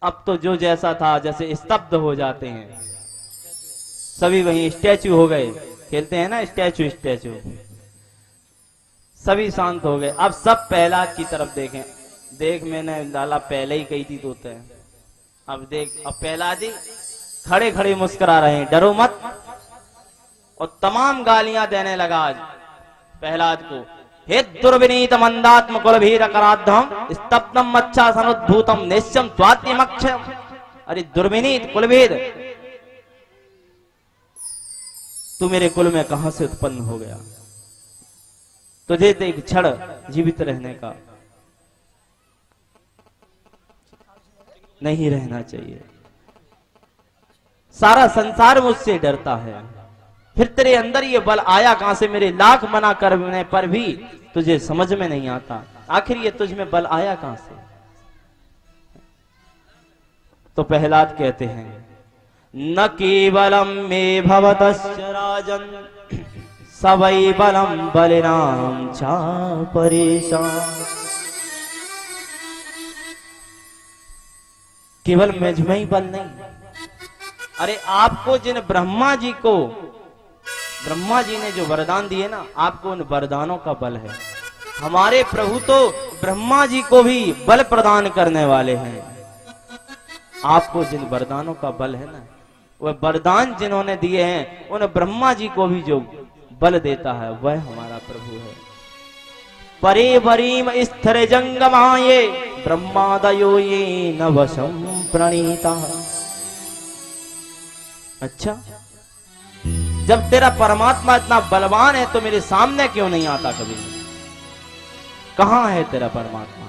अब तो जो जैसा था जैसे स्तब्ध हो जाते हैं, सभी वहीं स्टैचू हो गए। खेलते हैं ना स्टैचू स्टैचू, सभी शांत हो गए। अब सब प्रहलाद की तरफ देखें। देख मैंने लाला पहले ही कही थी तोते हैं। अब देख, अब प्रहलाद जी खड़े खड़े मुस्कुरा रहे हैं, डरो मत। और तमाम गालियां देने लगा आज प्रहलाद को। हे दुर्विनीत मंदात्म कुलभीर कराद्धम स्तब्धम मच्छा सनुद्भूतम निश्चम स्वात्यमक्षम। अरे दुर्विनीत कुलभीर, तू मेरे कुल में कहां से उत्पन्न हो गया? तुझे तो एक क्षण जीवित रहने का नहीं रहना चाहिए। सारा संसार मुझसे डरता है, फिर तेरे अंदर ये बल आया कहां से? मेरे लाख मना करने पर भी तुझे समझ में नहीं आता, आखिर ये तुझ में बल आया कहां से? तो प्रहलाद कहते हैं, न केवलम मे भवतश्च राजन सवै बलम बलिनाम चा परेशान। केवल मुझ में ही बल नहीं, अरे आपको जिन ब्रह्मा जी ने जो वरदान दिए ना, आपको उन वरदानों का बल है। हमारे प्रभु तो ब्रह्मा जी को भी बल प्रदान करने वाले हैं। आपको जिन वरदानों का बल है ना, वह वरदान जिन्होंने दिए हैं उन ब्रह्मा जी को भी जो बल देता है वह हमारा प्रभु है। परे वरीम स्थिर जंगमाये ब्रह्मादयो ये नवशम प्रणीता। अच्छा, जब तेरा परमात्मा इतना बलवान है तो मेरे सामने क्यों नहीं आता कभी? कहां है तेरा परमात्मा?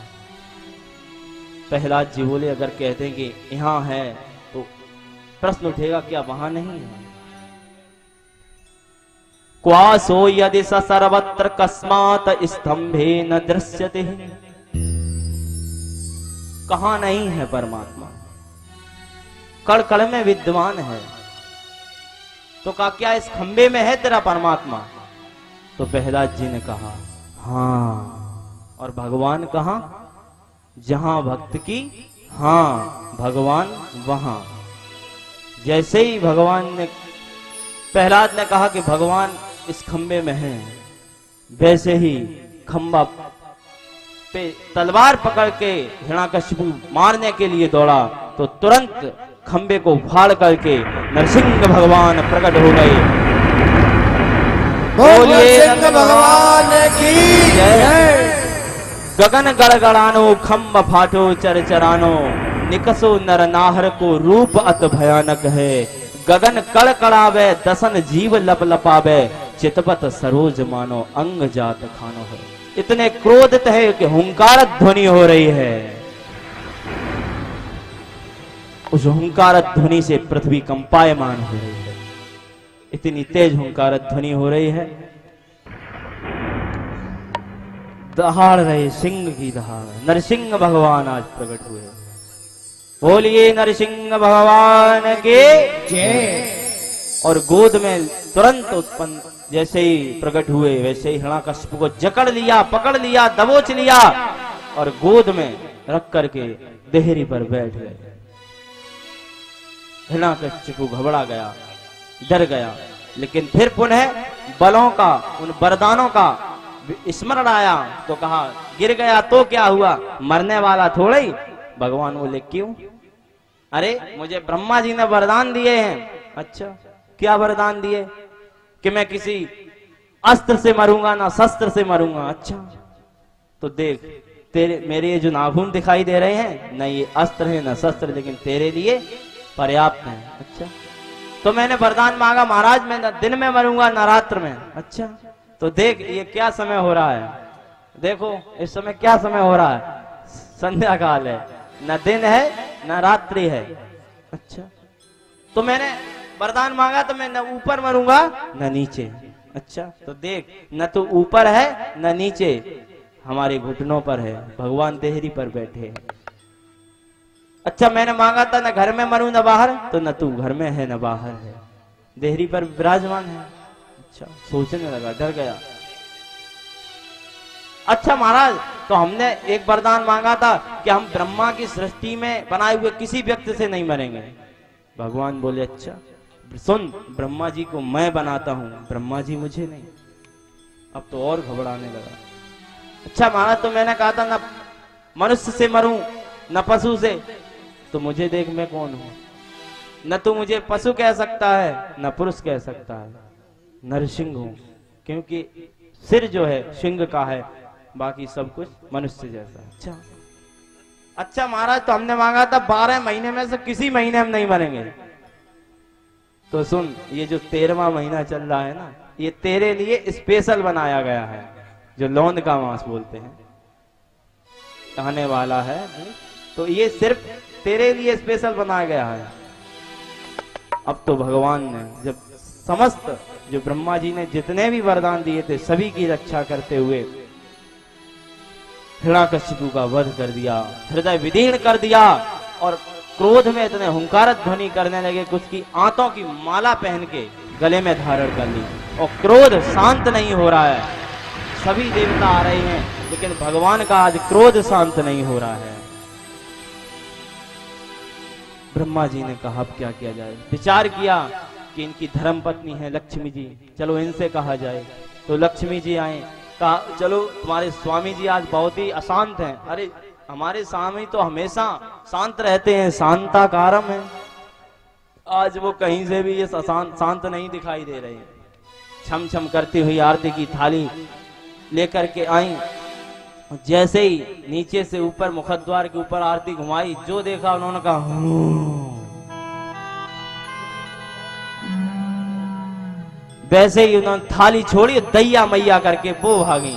प्रहलाद जी बोले, अगर कहते हैं कि यहां है तो प्रश्न उठेगा, क्या वहां नहीं है? क्वासो यदि स सर्वत्र कस्मात स्तंभे न दृश्यते। कहां नहीं है परमात्मा? कण कण में विद्यमान है। तो कहा, क्या इस खंबे में है तेरा परमात्मा? तो प्रहलाद जी ने कहा, हाँ। और भगवान कहां? जहां भक्त की हाँ भगवान वहां। जैसे ही भगवान ने, प्रहलाद ने कहा कि भगवान इस खंबे में है, वैसे ही खंबा पे तलवार पकड़ के हिरण्याकशिपु मारने के लिए दौड़ा, तो तुरंत खंबे को फाड़ करके नरसिंह भगवान प्रकट हो गए। बोलिए नरसिंह भगवान की जय। गगन गड़गड़ानो खंब फाटो चरचरानो निकसो नर नाहर को रूप अत भयानक है। गगन कड़कड़ावे दसन जीव लप लपावे चितपत सरोज मानो अंग जात खानो है। इतने क्रोधित है कि हुंकार ध्वनि हो रही है। उस हुंकार ध्वनि से पृथ्वी कंपायमान हो रही है। इतनी तेज हुंकार ध्वनि हो रही है, दहाड़ रहे सिंह की दहाड़। नरसिंह भगवान आज प्रकट हुए। बोलिए नरसिंह भगवान के जय। और गोद में तुरंत उत्पन्न, जैसे ही प्रकट हुए वैसे ही हिरण्याकशिपु को जकड़ लिया, पकड़ लिया, दबोच लिया और गोद में रख करके देहरी पर बैठ गए। हिरण्याकशिपु घबरा गया, डर गया, लेकिन फिर पुनः बलों का, उन वरदानों का स्मरण आया तो कहा, गिर गया तो क्या हुआ, मरने वाला थोड़ा ही। भगवान बोले, क्यों? अरे मुझे ब्रह्मा जी ने वरदान दिए हैं। अच्छा, क्या वरदान दिए? कि मैं किसी अस्त्र से मरूंगा ना शस्त्र से मरूंगा। अच्छा, तो देख तेरे मेरे ये जो नाखून दिखाई दे रहे हैं, न ये अस्त्र है न शस्त्र, लेकिन तेरे लिए पर्याप्त है। अच्छा, तो मैंने वरदान मांगा महाराज, मैं न दिन में मरूंगा न रात्र में। अच्छा, तो देख ये क्या समय हो रहा है, देखो इस समय क्या समय हो रहा है, संध्या काल है, न दिन है न रात्रि है। अच्छा, तो मैंने वरदान मांगा तो मैं न ऊपर मरूंगा न नीचे। अच्छा, तो देख न तो ऊपर है न नीचे, हमारे घुटनों पर है, भगवान देहरी पर बैठे हैं। अच्छा, मैंने मांगा था न घर में मरूं न बाहर, तो न तू घर में है न बाहर है, देहरी पर विराजमान है। अच्छा, सोचने लगा, डर गया। अच्छा महाराज, तो हमने एक वरदान मांगा था कि हम ब्रह्मा की सृष्टि में बनाए हुए किसी व्यक्ति से नहीं मरेंगे। भगवान बोले अच्छा सुन, ब्रह्मा जी को मैं बनाता हूं, ब्रह्मा जी मुझे नहीं। अब तो और घबराने लगा। अच्छा महाराज, तो मैंने कहा था न मनुष्य से मरूं न पशु से, तो मुझे देख मैं कौन हूं, न तो मुझे पशु कह सकता है न पुरुष कह सकता है, नरसिंह हूं, क्योंकि सिर जो है सिंह का है, बाकी सब कुछ मनुष्य जैसा है। अच्छा महाराज, तो हमने मांगा था 12 महीने में से किसी महीने हम नहीं मरेंगे। तो सुन, ये जो 13वां महीना चल रहा है ना, ये तेरे लिए स्पेशल बनाया गया है, जो लौंद का मांस बोलते हैं, आने वाला है, तो ये सिर्फ तेरे लिए स्पेशल बनाया गया है। अब तो भगवान ने जब समस्त जो ब्रह्मा जी ने जितने भी वरदान दिए थे सभी की रक्षा करते हुए हिरण्यकशिपु का वध कर दिया, हृदय विदीर्ण कर दिया, और क्रोध में इतने हुंकारत ध्वनि करने लगे कि उसकी आंतों की माला पहन के गले में धारण कर ली, और क्रोध शांत नहीं हो रहा है। सभी देवता आ रहे हैं, लेकिन भगवान का आज क्रोध शांत नहीं हो रहा है। ब्रह्मा जी ने कहा अब क्या किया जाए। विचार किया कि इनकी धर्म पत्नी है लक्ष्मी जी, चलो इनसे कहा जाए। तो लक्ष्मी जी आए, कहा चलो तुम्हारे स्वामी जी आज बहुत ही अशांत हैं। अरे हमारे स्वामी तो हमेशा शांत रहते हैं, शांताकारम है, आज वो कहीं से भी ये शांत नहीं दिखाई दे रहे हैं। छम छम करती हुई आरती की थाली लेकर के आई, जैसे ही नीचे से ऊपर मुखद्वार के ऊपर आरती घुमाई, जो देखा उन्होंने कहा वैसे ही उन्होंने थाली छोड़ी, दैया मैया करके वो भागी।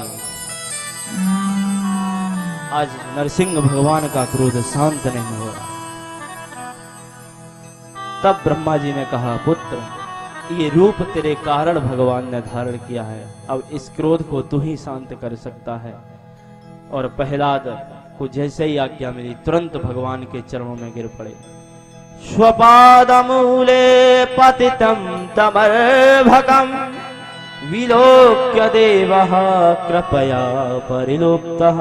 आज नरसिंह भगवान का क्रोध शांत नहीं हो रहा। तब ब्रह्मा जी ने कहा पुत्र, ये रूप तेरे कारण भगवान ने धारण किया है, अब इस क्रोध को तू ही शांत कर सकता है। और प्रहलाद को जैसे ही आज्ञा मिली, तुरंत भगवान के चरणों में गिर पड़े। स्वपादमूले पतितं तमर्भकं विलोक्य देवः कृपया परिलुप्तः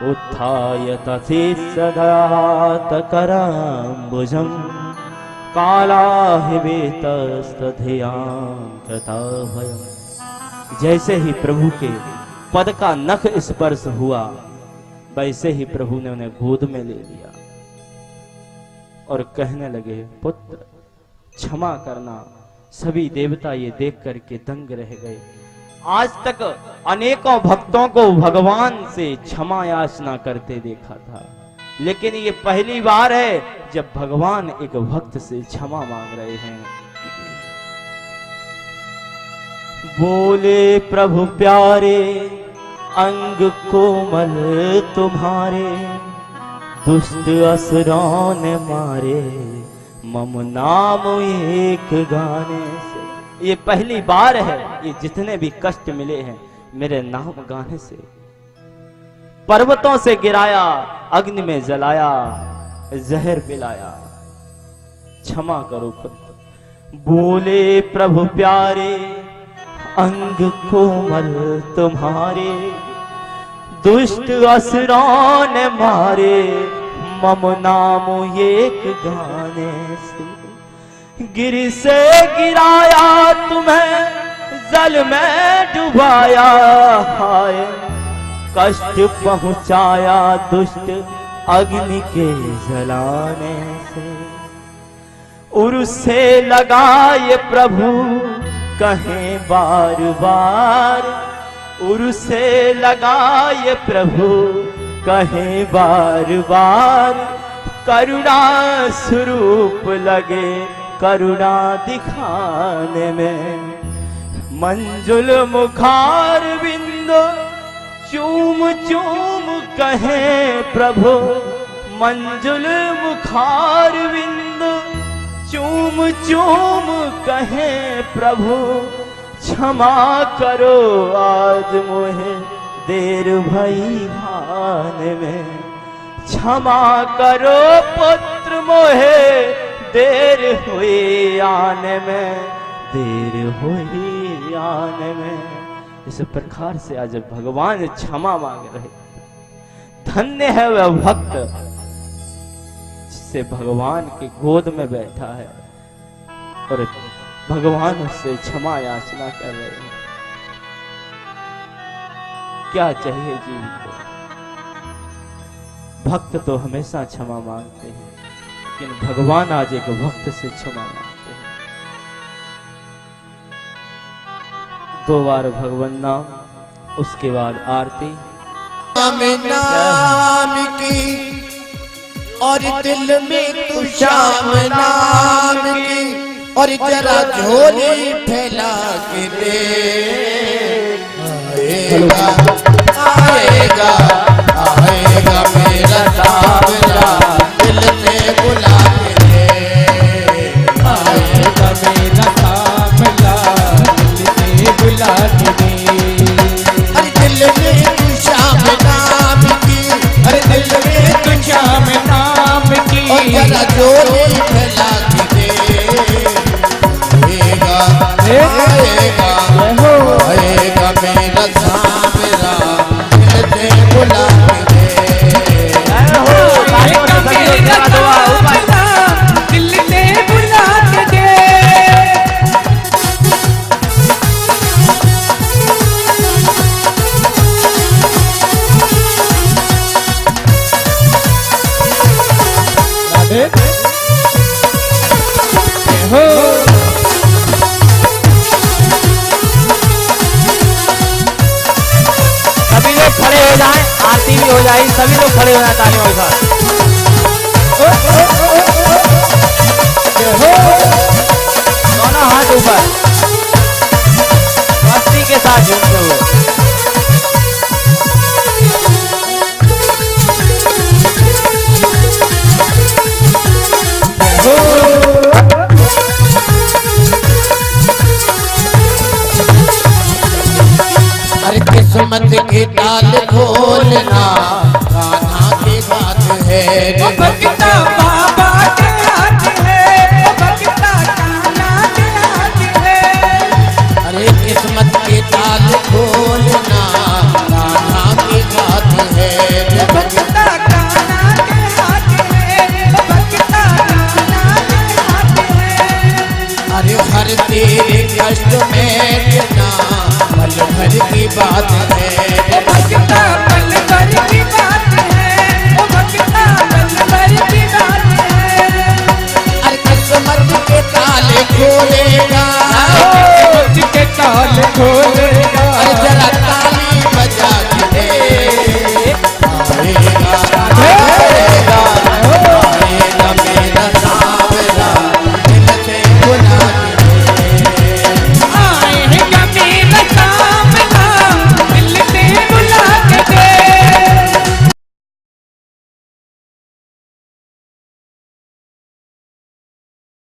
उत्थाय तथेत्सदातकराम्बुजं कालाहिवेतस्तधियां कृताभयम्। जैसे ही प्रभु के पद का नख स्पर्श हुआ, वैसे ही प्रभु ने उन्हें गोद में ले लिया और कहने लगे पुत्र क्षमा करना। सभी देवता ये देख करके दंग रह गए। आज तक अनेकों भक्तों को भगवान से क्षमा याचना करते देखा था, लेकिन ये पहली बार है जब भगवान एक भक्त से क्षमा मांग रहे हैं। बोले प्रभु प्यारे अंग कोमल तुम्हारे, दुष्ट असुरों ने मारे मम नाम एक गाने से। ये पहली बार है, ये जितने भी कष्ट मिले हैं मेरे नाम गाने से। पर्वतों से गिराया, अग्नि में जलाया, जहर पिलाया, क्षमा करो पुत्र। बोले प्रभु प्यारे अंग कोमल तुम्हारे, दुष्ट असुरों ने मारे मम नाम एक गाने से। गिर से गिराया तुम्हें, जल में डुबाया, हाय कष्ट पहुंचाया दुष्ट अग्नि के जलाने से। उर से लगाए प्रभु कहें बार बार, उर से लगाए प्रभु कहें बार बार, करुणा स्वरूप लगे करुणा दिखाने में। मंजुल मुखार बिंदु चूम चूम कहे प्रभु, मंजुल मुखार बिंदु चूम चूम कहे प्रभु। क्षमा करो आज मोहे देर भई आने में, क्षमा करो पुत्र मोहे देर हुई आने में, देर हुई आने में। इस प्रकार से आज भगवान क्षमा मांग रहे। धन्य है वह भक्त जिससे भगवान की गोद में बैठा है और भगवान उससे क्षमा याचना कर रहे हैं। क्या चाहिए जीव को? भक्त तो हमेशा क्षमा मांगते हैं, लेकिन भगवान आज एक भक्त से क्षमा मांगते हैं। 2 बार भगवान नाम, उसके बाद आरती। नाम की और दिल में तू श्याम नाम की, और जरा झोली फैला के दे। आएगा आएगा मेरा सावरा, दिल से बुला के दे। आएगा मेरा सावरा, दिल से बुला के दे। अरे दिल में तू श्याम नाम की, अरे दिल में तू श्याम नाम की, और जरा झोली फैला के दे। आएगा आएगा मेरा सावरा, दिल से बुला के दे। दिल से बुला के दे। सभी लोग खड़े हो जाएं, आरती भी हो जाए, सभी लोग खड़े हो जाए तालियों के साथ। दोनों हाथ ऊपर, मस्ती के साथ झूमते हुए। अरे किस्मत की ताल खोलना कान्हा की बात है।